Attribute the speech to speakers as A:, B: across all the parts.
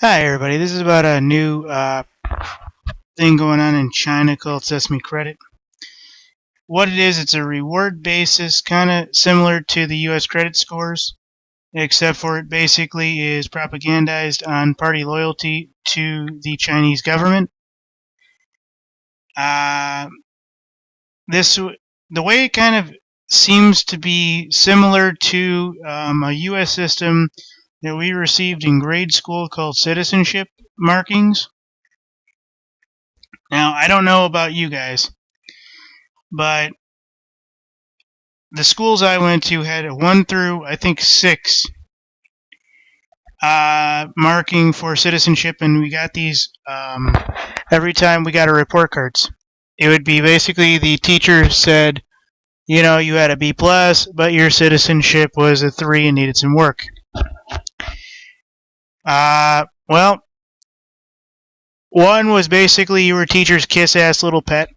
A: Hi, everybody. This is about a new thing going on in China called Sesame Credit. What it is, it's a reward basis, kind of similar to the U.S. credit scores, except for it basically is propagandized on party loyalty to the Chinese government. The way it kind of seems to be similar to a U.S. system that we received in grade school called citizenship markings. Now, I don't know about you guys, but the schools I went to had a 1 through, I think, 6 marking for citizenship, and we got these every time we got our report cards. It would be basically the teacher said, you know, you had a B+, but your citizenship was a 3 and needed some work. Well, one was basically you were teacher's kiss-ass little pet.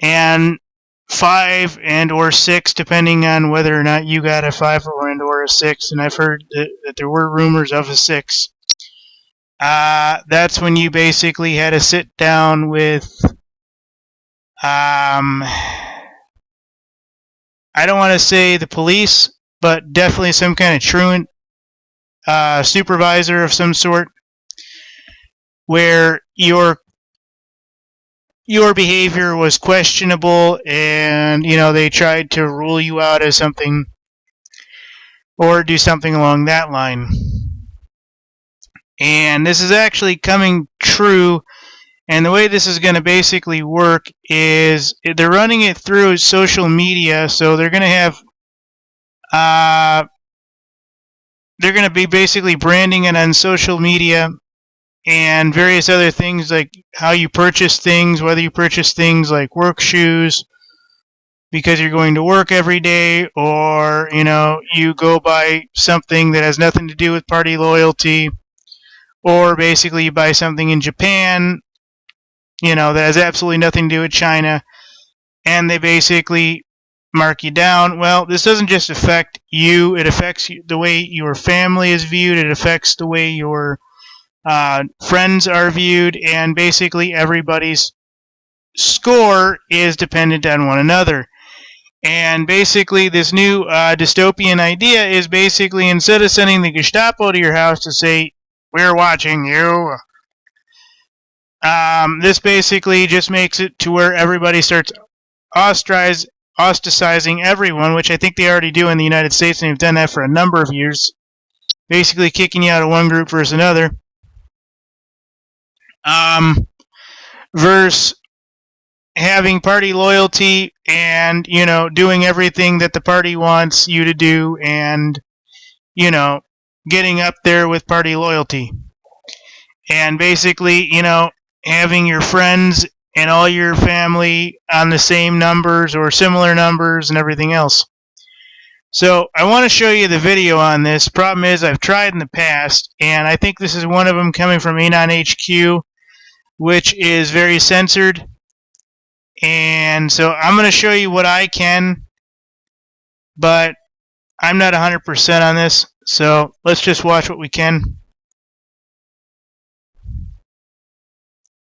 A: And 5 and or 6, depending on whether or not you got a 5 or a 6, and I've heard that there were rumors of a 6. That's when you basically had to sit down with, I don't want to say the police, but definitely some kind of truant supervisor of some sort, where your behavior was questionable and, you know, they tried to rule you out as something or do something along that line. And this is actually coming true, and the way this is going to basically work is they're running it through social media, so they're going to have they're going to be basically branding it on social media and various other things, like how you purchase things, whether you purchase things like work shoes because you're going to work every day, or, you know, you go buy something that has nothing to do with party loyalty, or basically you buy something in Japan, you know, that has absolutely nothing to do with China, and they basically mark you down. Well, this doesn't just affect you, it affects the way your family is viewed, it affects the way your friends are viewed, and basically everybody's score is dependent on one another. And basically this new dystopian idea is basically, instead of sending the Gestapo to your house to say, we're watching you, this basically just makes it to where everybody starts ostracizing everyone, which I think they already do in the United States, and they've done that for a number of years, basically kicking you out of one group versus another. Versus having party loyalty and, you know, doing everything that the party wants you to do, and, you know, getting up there with party loyalty. And basically, you know, having your friends and all your family on the same numbers or similar numbers and everything else. So I want to show you the video on this. Problem is, I've tried in the past, and I think this is one of them coming from Anon HQ, which is very censored. And so I'm going to show you what I can, but I'm not 100% on this, so let's just watch what we can.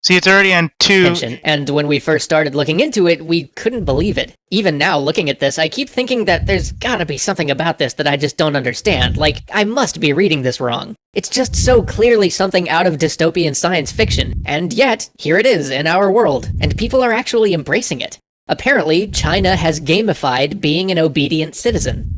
A: See, it's already on 2.
B: And when we first started looking into it, we couldn't believe it. Even now, looking at this, I keep thinking that there's gotta be something about this that I just don't understand. Like, I must be reading this wrong. It's just so clearly something out of dystopian science fiction, and yet, here it is in our world, and people are actually embracing it. Apparently, China has gamified being an obedient citizen.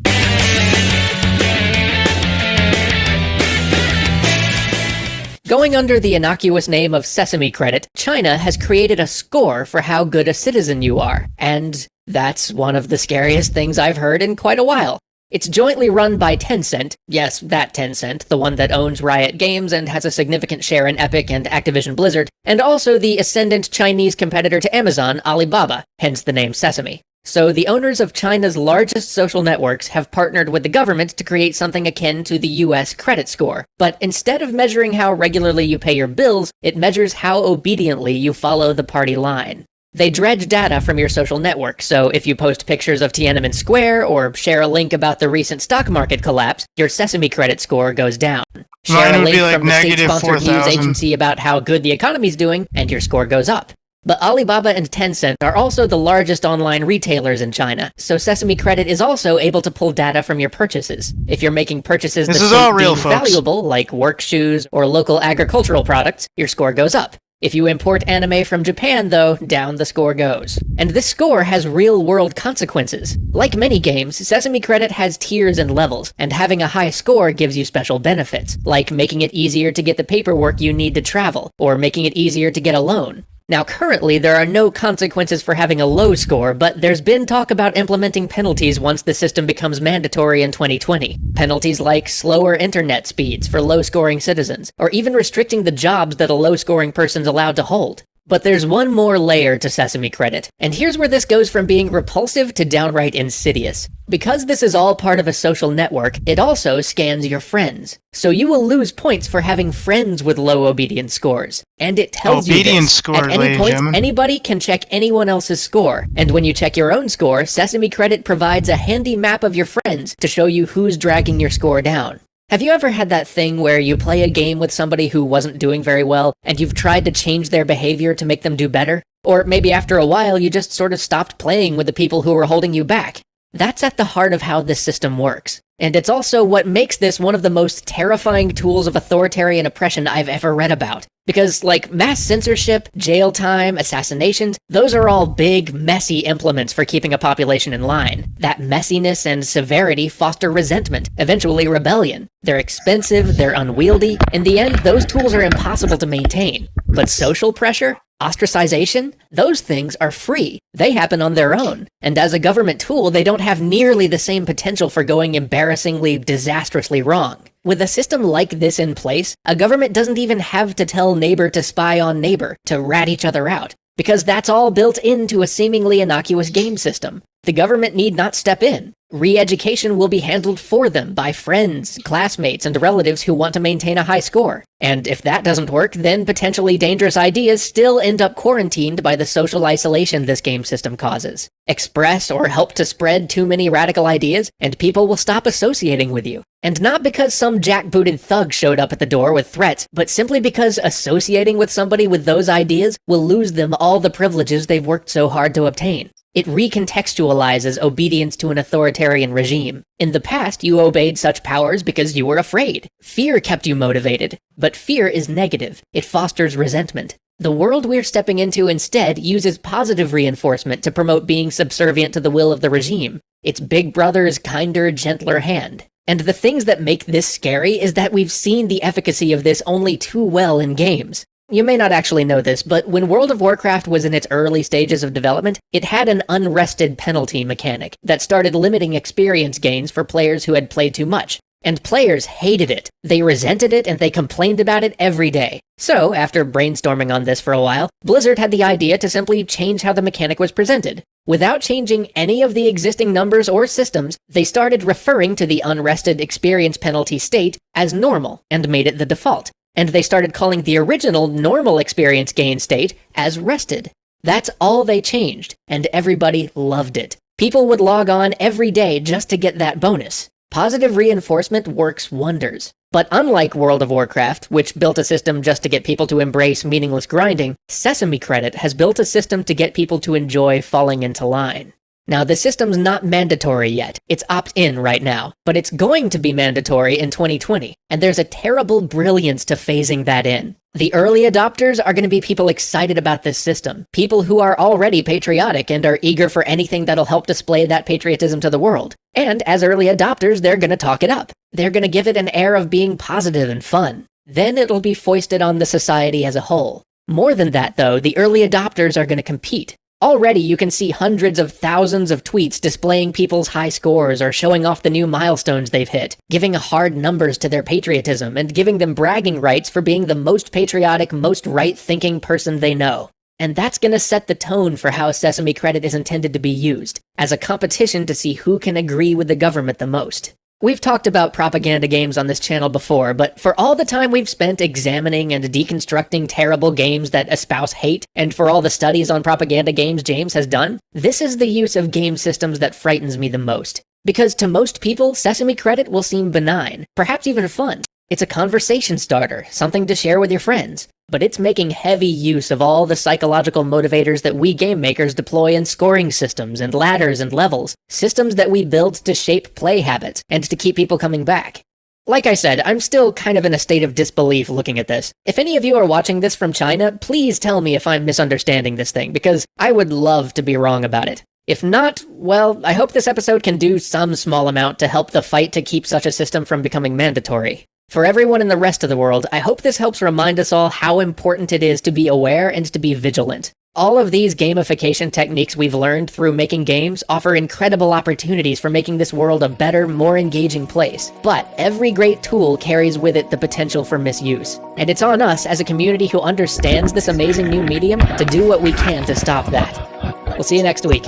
B: Going under the innocuous name of Sesame Credit, China has created a score for how good a citizen you are, and that's one of the scariest things I've heard in quite a while. It's jointly run by Tencent, yes, that Tencent, the one that owns Riot Games and has a significant share in Epic and Activision Blizzard, and also the ascendant Chinese competitor to Amazon, Alibaba, hence the name Sesame. So the owners of China's largest social networks have partnered with the government to create something akin to the US credit score. But instead of measuring how regularly you pay your bills, it measures how obediently you follow the party line. They dredge data from your social network, so if you post pictures of Tiananmen Square or share a link about the recent stock market collapse, your Sesame credit score goes down. Share
A: Mine
B: a
A: would be
B: link
A: like
B: from the
A: negative
B: state-sponsored news
A: 4,000.
B: agency about how good the economy's doing, and your score goes up. But Alibaba and Tencent are also the largest online retailers in China, so Sesame Credit is also able to pull data from your purchases. If you're making purchases
A: This
B: the
A: is all
B: state
A: real,
B: deems
A: folks.
B: valuable, like work shoes or local agricultural products, your score goes up. If you import anime from Japan, though, down the score goes. And this score has real-world consequences. Like many games, Sesame Credit has tiers and levels, and having a high score gives you special benefits, like making it easier to get the paperwork you need to travel, or making it easier to get a loan. Now, currently, there are no consequences for having a low score, but there's been talk about implementing penalties once the system becomes mandatory in 2020. Penalties like slower internet speeds for low-scoring citizens, or even restricting the jobs that a low-scoring person's allowed to hold. But there's one more layer to Sesame Credit, and here's where this goes from being repulsive to downright insidious. Because this is all part of a social network, it also scans your friends. So you will lose points for having friends with low obedience scores. And it tells you this. At any point, anybody can check anyone else's score. And when you check your own score, Sesame Credit provides a handy map of your friends to show you who's dragging your score down. Have you ever had that thing where you play a game with somebody who wasn't doing very well, and you've tried to change their behavior to make them do better? Or maybe after a while you just sort of stopped playing with the people who were holding you back? That's at the heart of how this system works. And it's also what makes this one of the most terrifying tools of authoritarian oppression I've ever read about. Because, like, mass censorship, jail time, assassinations, those are all big, messy implements for keeping a population in line. That messiness and severity foster resentment, eventually rebellion. They're expensive, they're unwieldy. In the end, those tools are impossible to maintain. But social pressure? Ostracization? Those things are free. They happen on their own. And as a government tool, they don't have nearly the same potential for going embarrassingly, disastrously wrong. With a system like this in place, a government doesn't even have to tell neighbor to spy on neighbor, to rat each other out, because that's all built into a seemingly innocuous game system. The government need not step in. Re-education will be handled for them by friends, classmates, and relatives who want to maintain a high score. And if that doesn't work, then potentially dangerous ideas still end up quarantined by the social isolation this game system causes. Express or help to spread too many radical ideas, and people will stop associating with you. And not because some jackbooted thug showed up at the door with threats, but simply because associating with somebody with those ideas will lose them all the privileges they've worked so hard to obtain. It recontextualizes obedience to an authoritarian regime. In the past, you obeyed such powers because you were afraid. Fear kept you motivated. But fear is negative. It fosters resentment. The world we're stepping into instead uses positive reinforcement to promote being subservient to the will of the regime. It's Big Brother's kinder, gentler hand. And the things that make this scary is that we've seen the efficacy of this only too well in games. You may not actually know this, but when World of Warcraft was in its early stages of development, it had an unrested penalty mechanic that started limiting experience gains for players who had played too much. And players hated it. They resented it and they complained about it every day. So, after brainstorming on this for a while, Blizzard had the idea to simply change how the mechanic was presented. Without changing any of the existing numbers or systems, they started referring to the unrested experience penalty state as normal and made it the default. And they started calling the original normal experience gain state as rested. That's all they changed, and everybody loved it. People would log on every day just to get that bonus. Positive reinforcement works wonders. But unlike World of Warcraft, which built a system just to get people to embrace meaningless grinding, Sesame Credit has built a system to get people to enjoy falling into line. Now, the system's not mandatory yet. It's opt-in right now, but it's going to be mandatory in 2020, and there's a terrible brilliance to phasing that in. The early adopters are going to be people excited about this system, people who are already patriotic and are eager for anything that'll help display that patriotism to the world. And as early adopters, they're going to talk it up. They're going to give it an air of being positive and fun. Then it'll be foisted on the society as a whole. More than that, though, the early adopters are going to compete. Already you can see hundreds of thousands of tweets displaying people's high scores or showing off the new milestones they've hit, giving hard numbers to their patriotism and giving them bragging rights for being the most patriotic, most right-thinking person they know. And that's gonna set the tone for how Sesame Credit is intended to be used, as a competition to see who can agree with the government the most. We've talked about propaganda games on this channel before, but for all the time we've spent examining and deconstructing terrible games that espouse hate, and for all the studies on propaganda games James has done, this is the use of game systems that frightens me the most. Because to most people, Sesame Credit will seem benign, perhaps even fun. It's a conversation starter, something to share with your friends. But it's making heavy use of all the psychological motivators that we game makers deploy in scoring systems and ladders and levels, systems that we build to shape play habits and to keep people coming back. Like I said, I'm still kind of in a state of disbelief looking at this. If any of you are watching this from China, please tell me if I'm misunderstanding this thing, because I would love to be wrong about it. If not, well, I hope this episode can do some small amount to help the fight to keep such a system from becoming mandatory. For everyone in the rest of the world, I hope this helps remind us all how important it is to be aware and to be vigilant. All of these gamification techniques we've learned through making games offer incredible opportunities for making this world a better, more engaging place. But every great tool carries with it the potential for misuse. And it's on us as a community who understands this amazing new medium to do what we can to stop that. We'll see you next week.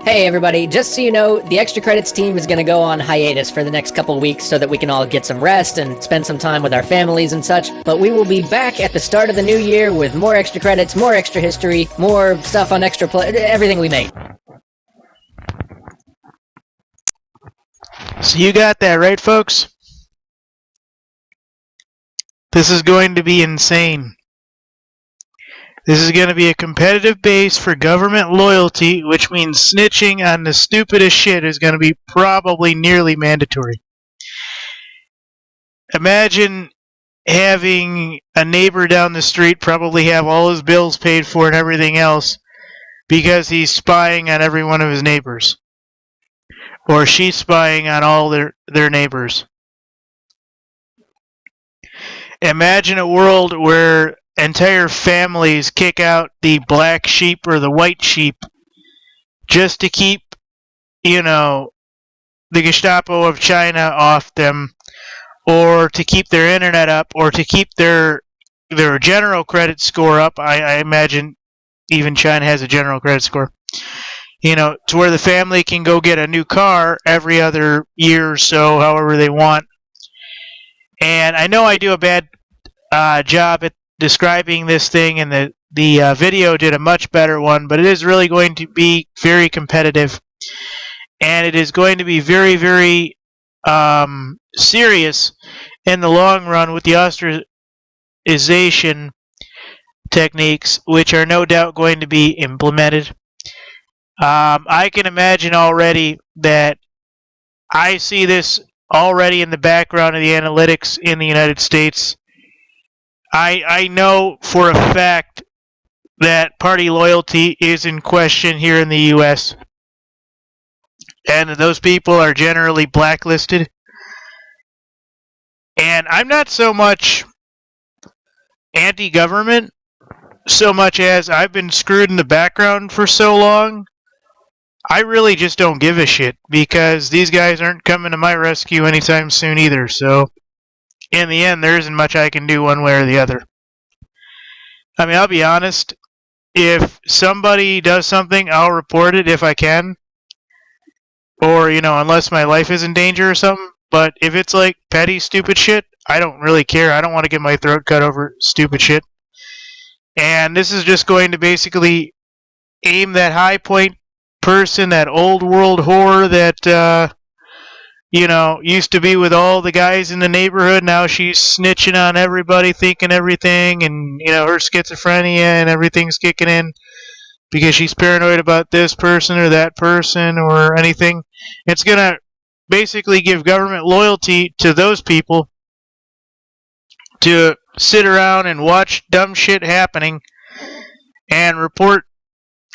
B: Hey everybody, just so you know, the Extra Credits team is going to go on hiatus for the next couple weeks so that we can all get some rest and spend some time with our families and such, but we will be back at the start of the new year with more Extra Credits, more Extra History, more stuff on Extra Play, everything we make.
A: So you got that right, folks? This is going to be insane. This is going to be a competitive base for government loyalty, which means snitching on the stupidest shit is going to be probably nearly mandatory. Imagine having a neighbor down the street probably have all his bills paid for and everything else because he's spying on every one of his neighbors. Or she's spying on all their neighbors. Imagine a world where entire families kick out the black sheep or the white sheep just to keep, the Gestapo of China off them, or to keep their internet up, or to keep their general credit score up. I imagine even China has a general credit score. To where the family can go get a new car every other year or so, however they want. And I know I do a bad job at describing this thing, and the video did a much better one, but it is really going to be very competitive, and it is going to be very, very serious in the long run with the ostracization techniques, which are no doubt going to be implemented. I can imagine already that I see this already in the background of the analytics in the United States. I know for a fact that party loyalty is in question here in the U.S. and those people are generally blacklisted. And I'm not so much anti-government so much as I've been screwed in the background for so long. I really just don't give a shit because these guys aren't coming to my rescue anytime soon either. So in the end, there isn't much I can do one way or the other. I mean, I'll be honest. If somebody does something, I'll report it if I can. Or, unless my life is in danger or something. But if it's like petty, stupid shit, I don't really care. I don't want to get my throat cut over stupid shit. And this is just going to basically aim that high point person, that old world whore that, used to be with all the guys in the neighborhood. Now she's snitching on everybody, thinking everything, and, her schizophrenia and everything's kicking in because she's paranoid about this person or that person or anything. It's going to basically give government loyalty to those people to sit around and watch dumb shit happening and report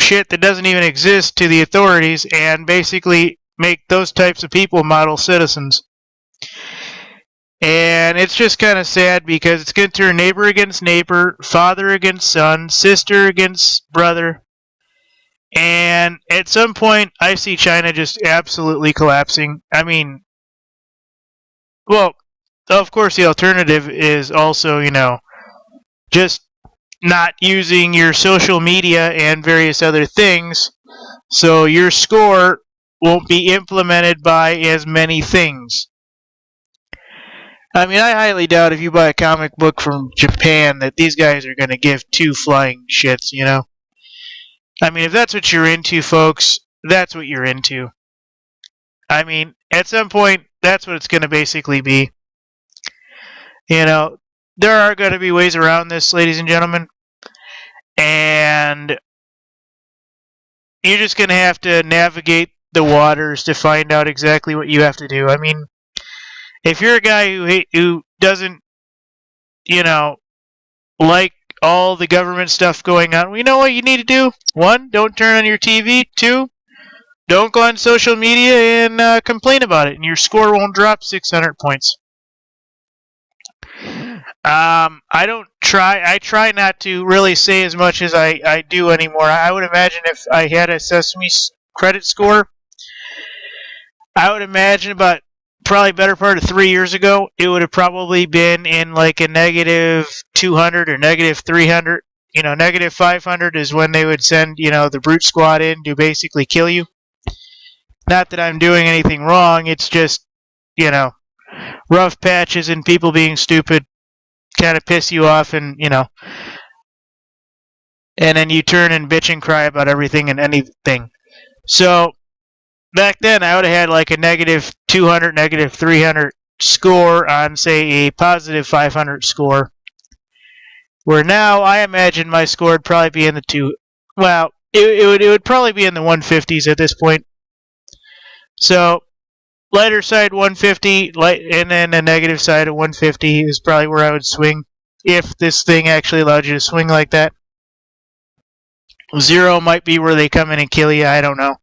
A: shit that doesn't even exist to the authorities and basically make those types of people model citizens. And it's just kind of sad because it's going to turn neighbor against neighbor, father against son, sister against brother. And at some point, I see China just absolutely collapsing. I mean, well, of course, the alternative is also, just not using your social media and various other things, so your score won't be implemented by as many things. I mean, I highly doubt if you buy a comic book from Japan that these guys are going to give two flying shits, I mean, if that's what you're into, folks, that's what you're into. I mean, at some point, that's what it's going to basically be. You know, there are going to be ways around this, ladies and gentlemen. And you're just going to have to navigate the waters to find out exactly what you have to do. I mean, if you're a guy who doesn't, like all the government stuff going on, we know what you need to do. 1, don't turn on your TV. 2, don't go on social media and complain about it, and your score won't drop 600 points. I try not to really say as much as I do anymore. I would imagine if I had a Sesame credit score, I would imagine about probably better part of 3 years ago, it would have probably been in like a negative 200 or negative 300. Negative 500 is when they would send, the brute squad in to basically kill you. Not that I'm doing anything wrong, it's just, rough patches and people being stupid kind of piss you off, and then you turn and bitch and cry about everything and anything. So back then I would have had like a negative 200, negative 300 score on, say, a positive 500 score, where now I imagine my score would probably be in the it would probably be in the 150s at this point. So lighter side 150, and then the negative side of 150 is probably where I would swing, if this thing actually allowed you to swing like that. 0 might be where they come in and kill you, I don't know.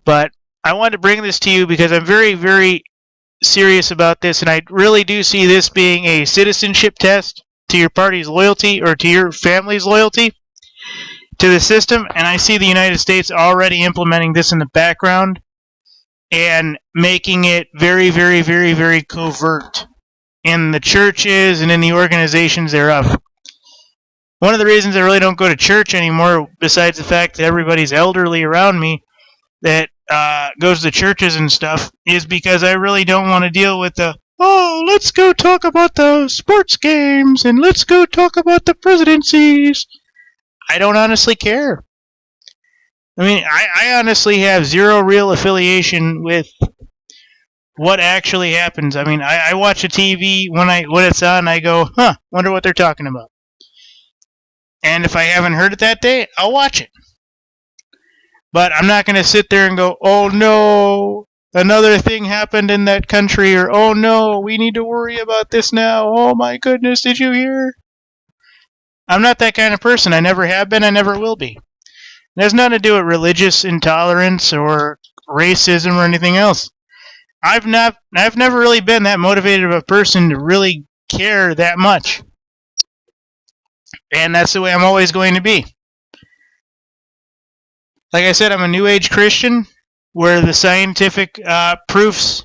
A: But I wanted to bring this to you because I'm very, very serious about this, and I really do see this being a citizenship test to your party's loyalty or to your family's loyalty to the system, and I see the United States already implementing this in the background and making it very, very, very, very covert in the churches and in the organizations thereof. One of the reasons I really don't go to church anymore, besides the fact that everybody's elderly around me that goes to churches and stuff, is because I really don't want to deal with let's go talk about the sports games and let's go talk about the presidencies. I don't honestly care. I mean, I honestly have zero real affiliation with what actually happens. I mean, I watch a TV when it's on, I go, wonder what they're talking about. And if I haven't heard it that day, I'll watch it. But I'm not going to sit there and go, oh no, another thing happened in that country, or oh no, we need to worry about this now. Oh my goodness, did you hear? I'm not that kind of person. I never have been, I never will be. It has nothing to do with religious intolerance or racism or anything else. I've never really been that motivated of a person to really care that much. And that's the way I'm always going to be. Like I said, I'm a New Age Christian, where the scientific proofs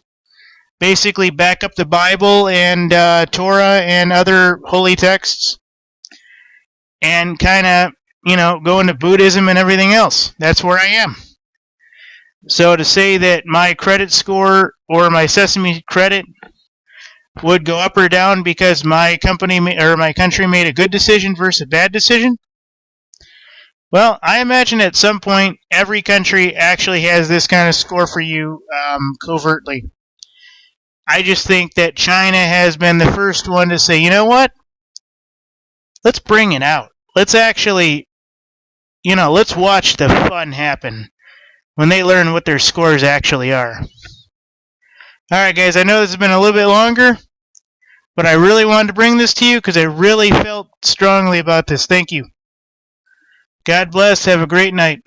A: basically back up the Bible and Torah and other holy texts, and kind of, go into Buddhism and everything else. That's where I am. So to say that my credit score or my Sesame credit would go up or down because my company or my country made a good decision versus a bad decision, well, I imagine at some point every country actually has this kind of score for you covertly. I just think that China has been the first one to say, you know what? Let's bring it out. Let's actually, let's watch the fun happen when they learn what their scores actually are. Alright guys, I know this has been a little bit longer, but I really wanted to bring this to you because I really felt strongly about this. Thank you. God bless. Have a great night.